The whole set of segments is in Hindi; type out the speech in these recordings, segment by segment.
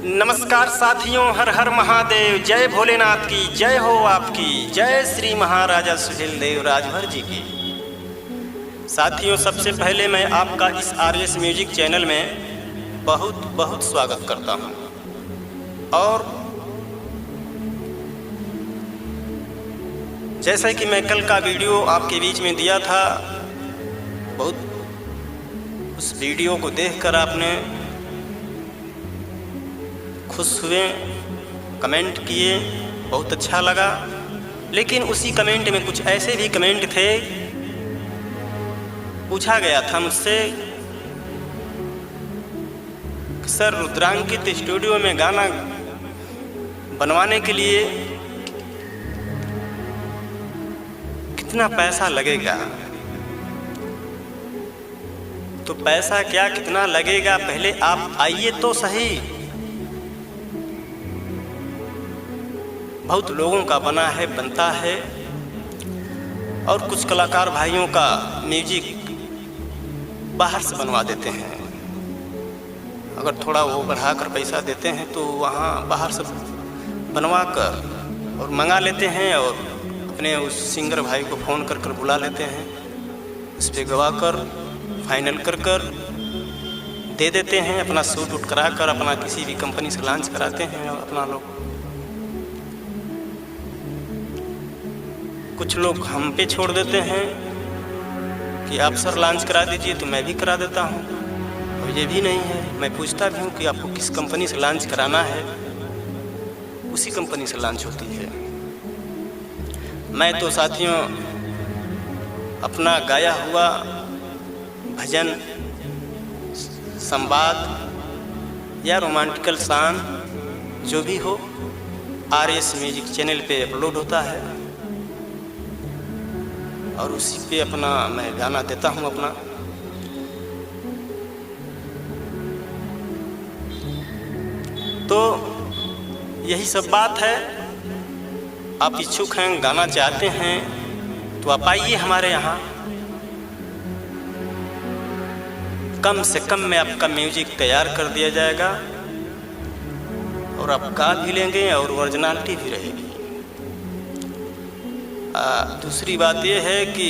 नमस्कार साथियों, हर हर महादेव। जय भोलेनाथ की जय हो आपकी। जय श्री महाराजा सुहेल देव राजभर जी की। साथियों, सबसे पहले मैं आपका इस RS म्यूजिक चैनल में बहुत बहुत स्वागत करता हूं। और जैसा कि मैं कल का वीडियो आपके बीच में दिया था, उस वीडियो को देखकर आपने खुश हुए, कमेंट किए, बहुत अच्छा लगा। लेकिन उसी कमेंट में कुछ ऐसे भी कमेंट थे, पूछा गया था मुझसे कि सर, रुद्रांकित स्टूडियो में गाना बनवाने के लिए कितना पैसा लगेगा। तो पैसा क्या, कितना लगेगा, पहले आप आइए तो सही। बहुत लोगों का बना है, बनता है, और कुछ कलाकार भाइयों का म्यूजिक बाहर से बनवा देते हैं। अगर थोड़ा वो बढ़ाकर पैसा देते हैं तो वहाँ बाहर से बनवा कर और मंगा लेते हैं, और अपने उस सिंगर भाई को फ़ोन कर कर बुला लेते हैं। उस पर गवा कर फाइनल कर कर दे देते हैं। अपना शूट उट करा कर अपना किसी भी कंपनी से लॉन्च कराते हैं। और अपना लोग, कुछ लोग हम पे छोड़ देते हैं कि आप सर लॉन्च करा दीजिए, तो मैं भी करा देता हूँ। और ये भी नहीं है, मैं पूछता भी हूँ कि आपको किस कंपनी से लॉन्च कराना है, उसी कंपनी से लॉन्च होती है। मैं तो साथियों अपना गाया हुआ भजन, संवाद या रोमांटिकल सॉन्ग जो भी हो, RS म्यूजिक चैनल पे अपलोड होता है, और उसी पे अपना मैं गाना देता हूँ अपना। तो यही सब बात है। आप इच्छुक हैं, गाना चाहते हैं, तो आप आइए हमारे यहाँ। कम से कम में आपका म्यूजिक तैयार कर दिया जाएगा, और आप गा भी लेंगे और ओरिजिनलिटी भी रहेगी। दूसरी बात यह है कि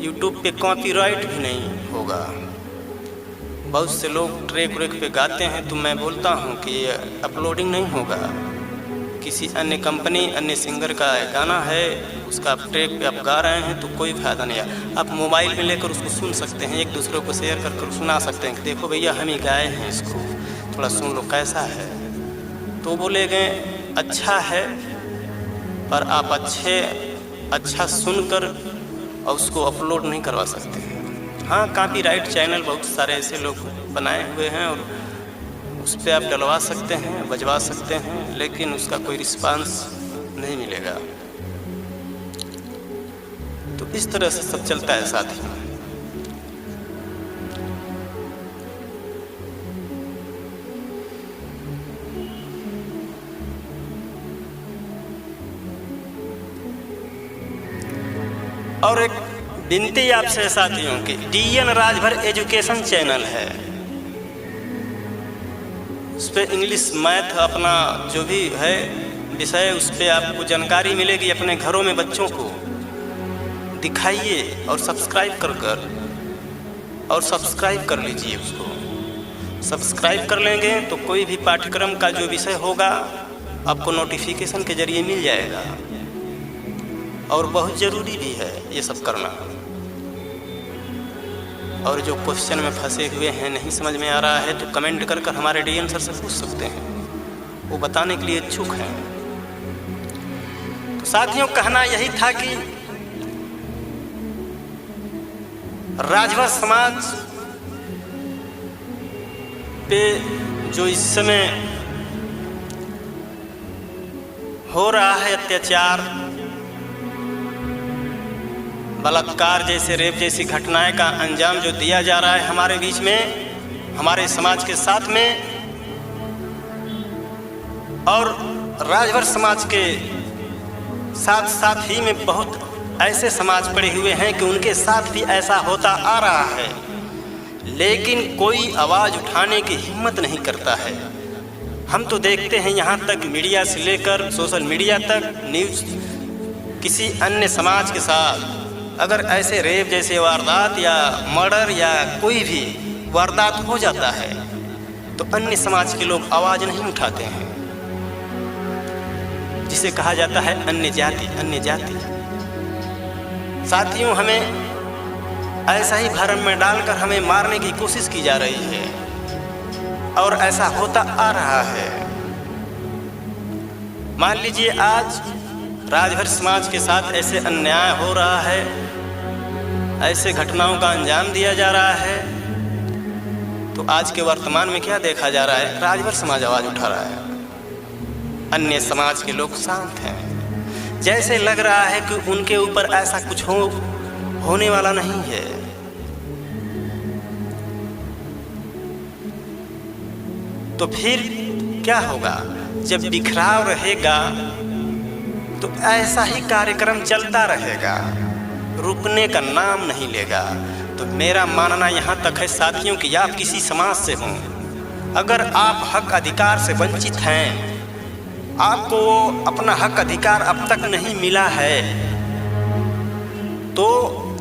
YouTube पे कॉपीराइट भी नहीं होगा। बहुत से लोग ट्रैक व्रेक पे गाते हैं, तो मैं बोलता हूँ कि ये अपलोडिंग नहीं होगा। किसी अन्य कंपनी, अन्य सिंगर का गाना है, उसका आप ट्रैक पे आप गा रहे हैं, तो कोई फ़ायदा नहीं है। आप मोबाइल में लेकर उसको सुन सकते हैं, एक दूसरे को शेयर कर कर सुना सकते हैं कि देखो भैया, हम ही गाए हैं, इसको थोड़ा सुन लो कैसा है। तो बोलेंगे अच्छा है, पर आप अच्छा सुनकर और उसको अपलोड नहीं करवा सकते हैं। हाँ, कॉपीराइट चैनल बहुत सारे ऐसे लोग बनाए हुए हैं, और उस पर आप डलवा सकते हैं, बजवा सकते हैं, लेकिन उसका कोई रिस्पांस नहीं मिलेगा। तो इस तरह से सब चलता है साथी। और एक विनती आपसे साथियों की, DN राजभर एजुकेशन चैनल है, उस पर इंग्लिश, मैथ, अपना जो भी है विषय, उस पर आपको जानकारी मिलेगी। अपने घरों में बच्चों को दिखाइए और सब्सक्राइब कर लीजिए। उसको सब्सक्राइब कर लेंगे तो कोई भी पाठ्यक्रम का जो विषय होगा आपको नोटिफिकेशन के जरिए मिल जाएगा। और बहुत ज़रूरी भी है ये सब करना। और जो क्वेश्चन में फंसे हुए हैं, नहीं समझ में आ रहा है, तो कमेंट कर कर हमारे DN सर से पूछ सकते हैं, वो बताने के लिए इच्छुक हैं। तो साथियों, कहना यही था कि राजभर समाज पे जो इस समय हो रहा है अत्याचार, बलात्कार जैसे, रेप जैसी घटनाएं का अंजाम जो दिया जा रहा है हमारे बीच में, हमारे समाज के साथ में, और राजभर समाज के साथ साथ ही में बहुत ऐसे समाज पड़े हुए हैं कि उनके साथ भी ऐसा होता आ रहा है। लेकिन कोई आवाज़ उठाने की हिम्मत नहीं करता है। हम तो देखते हैं यहाँ तक मीडिया से लेकर सोशल मीडिया तक न्यूज़, किसी अन्य समाज के साथ अगर ऐसे रेप जैसे वारदात या मर्डर या कोई भी वारदात हो जाता है तो अन्य समाज के लोग आवाज़ नहीं उठाते हैं, जिसे कहा जाता है अन्य जाति। अन्य जाति साथियों, हमें ऐसा ही भ्रम में डालकर हमें मारने की कोशिश की जा रही है और ऐसा होता आ रहा है। मान लीजिए आज राजभर समाज के साथ ऐसे अन्याय हो रहा है, ऐसे घटनाओं का अंजाम दिया जा रहा है, तो आज के वर्तमान में क्या देखा जा रहा है? राजभर समाज आवाज़ उठा रहा है, अन्य समाज के लोग शांत हैं। जैसे लग रहा है कि उनके ऊपर ऐसा कुछ होने वाला नहीं है। तो फिर क्या होगा? जब बिखराव रहेगा तो ऐसा ही कार्यक्रम चलता रहेगा, रुकने का नाम नहीं लेगा। तो मेरा मानना यहाँ तक है साथियों कि आप किसी समाज से हों, अगर आप हक अधिकार से वंचित हैं, आपको अपना हक अधिकार अब तक नहीं मिला है, तो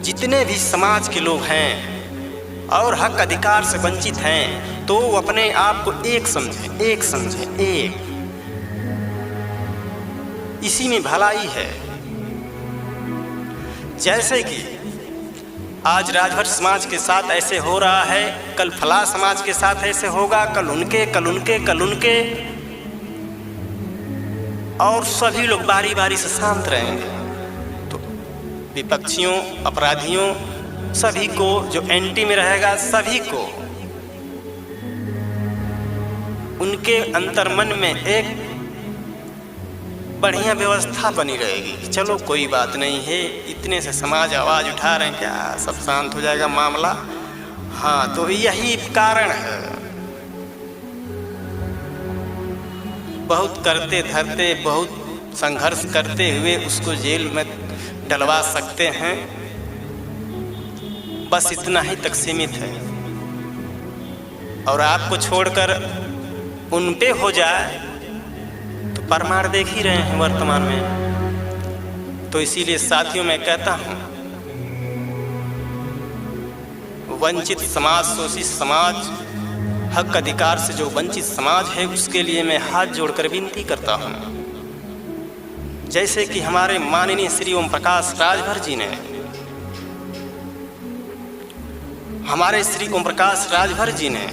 जितने भी समाज के लोग हैं और हक अधिकार से वंचित हैं तो अपने आप को एक समझें, एक समझें, एक। इसी में भलाई है। जैसे कि आज राजभर समाज के साथ ऐसे हो रहा है, कल फला समाज के साथ ऐसे होगा, कल उनके, कल उनके, कल उनके, और सभी लोग बारी बारी से शांत रहेंगे। तो विपक्षियों, अपराधियों, सभी को, जो एंटी में रहेगा सभी को, उनके अंतर्मन में एक बढ़िया व्यवस्था बनी रहेगी। चलो कोई बात नहीं है, इतने से समाज आवाज़ उठा रहे हैं, क्या सब शांत हो जाएगा मामला? हाँ, तो यही कारण है। बहुत करते धरते, बहुत संघर्ष करते हुए उसको जेल में डलवा सकते हैं, बस इतना ही तक सीमित है। और आपको छोड़कर उन पे हो जाए तो परमार देख ही रहे हैं वर्तमान में। तो इसीलिए साथियों मैं कहता हूँ, वंचित समाज, शोषित समाज, हक अधिकार से जो वंचित समाज है, उसके लिए मैं हाथ जोड़कर विनती करता हूँ। जैसे कि हमारे माननीय श्री ओम प्रकाश राजभर जी ने, हमारे श्री ओम प्रकाश राजभर जी ने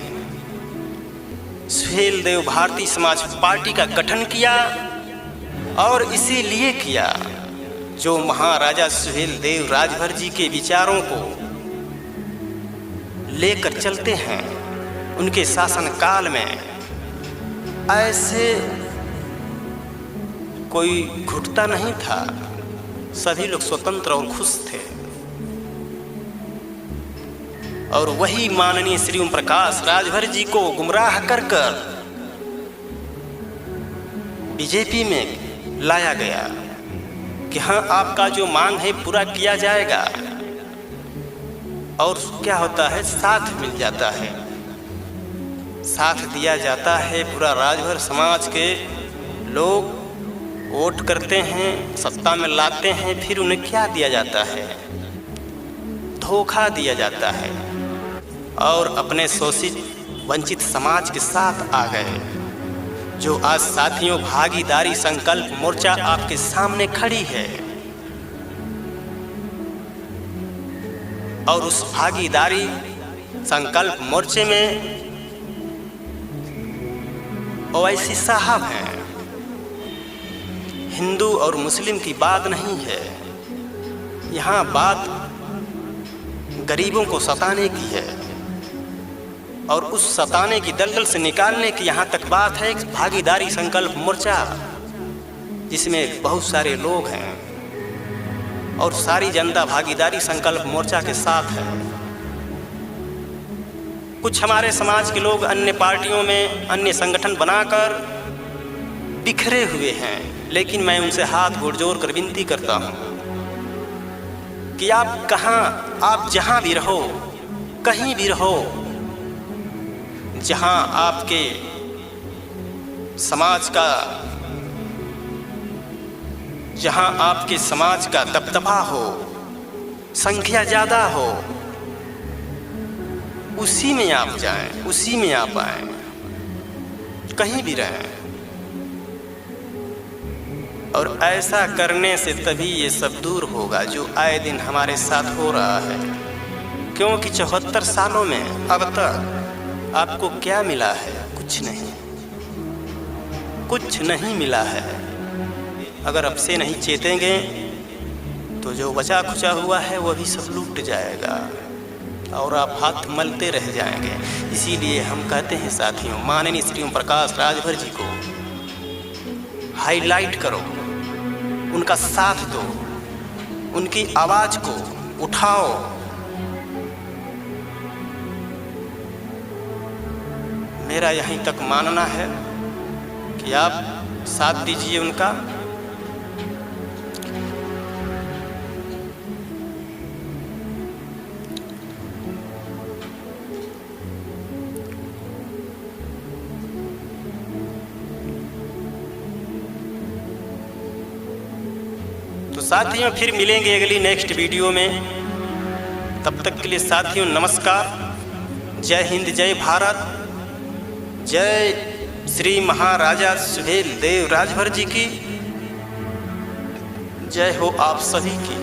सुहेल देव भारतीय समाज पार्टी का गठन किया, और इसीलिए किया जो महाराजा सुहेल देव राजभर जी के विचारों को लेकर चलते हैं। उनके शासन काल में ऐसे कोई घुटता नहीं था, सभी लोग स्वतंत्र और खुश थे। और वही माननीय श्री ओम प्रकाश राजभर जी को गुमराह कर बीजेपी में लाया गया कि हाँ, आपका जो मांग है पूरा किया जाएगा। और क्या होता है, साथ मिल जाता है, साथ दिया जाता है। पूरा राजभर समाज के लोग वोट करते हैं, सत्ता में लाते हैं, फिर उन्हें क्या दिया जाता है? धोखा दिया जाता है, और अपने शोषित वंचित समाज के साथ आ गए। जो आज साथियों भागीदारी संकल्प मोर्चा आपके सामने खड़ी है, और उस भागीदारी संकल्प मोर्चे में ओवैसी साहब हैं। हिंदू और मुस्लिम की बात नहीं है, यहाँ बात गरीबों को सताने की है, और उस सताने की दलदल से निकालने की यहाँ तक बात है। भागीदारी संकल्प मोर्चा, जिसमें बहुत सारे लोग हैं और सारी जनता भागीदारी संकल्प मोर्चा के साथ है। कुछ हमारे समाज के लोग अन्य पार्टियों में अन्य संगठन बनाकर बिखरे हुए हैं, लेकिन मैं उनसे हाथ जोड़ कर विनती करता हूँ कि आप जहाँ भी रहो, कहीं भी रहो, जहां आपके समाज का दबदबा हो, संख्या ज़्यादा हो, उसी में आप जाएं, उसी में आप आएं, कहीं भी रहें। और ऐसा करने से तभी ये सब दूर होगा जो आए दिन हमारे साथ हो रहा है। क्योंकि 74 सालों में अब तक आपको क्या मिला है? कुछ नहीं, कुछ नहीं मिला है। अगर अब से नहीं चेतेंगे तो जो बचा खुचा हुआ है वो भी सब लूट जाएगा और आप हाथ मलते रह जाएंगे। इसीलिए हम कहते हैं साथियों, माननीय श्री ओम प्रकाश राजभर जी को हाईलाइट करो, उनका साथ दो, उनकी आवाज़ को उठाओ। मेरा यहीं तक मानना है कि आप साथ दीजिए उनका। तो साथियों फिर मिलेंगे अगली नेक्स्ट वीडियो में। तब तक के लिए साथियों नमस्कार, जय हिंद, जय भारत, जय श्री महाराजा सुहेल देव राजभर जी की जय हो आप सभी की।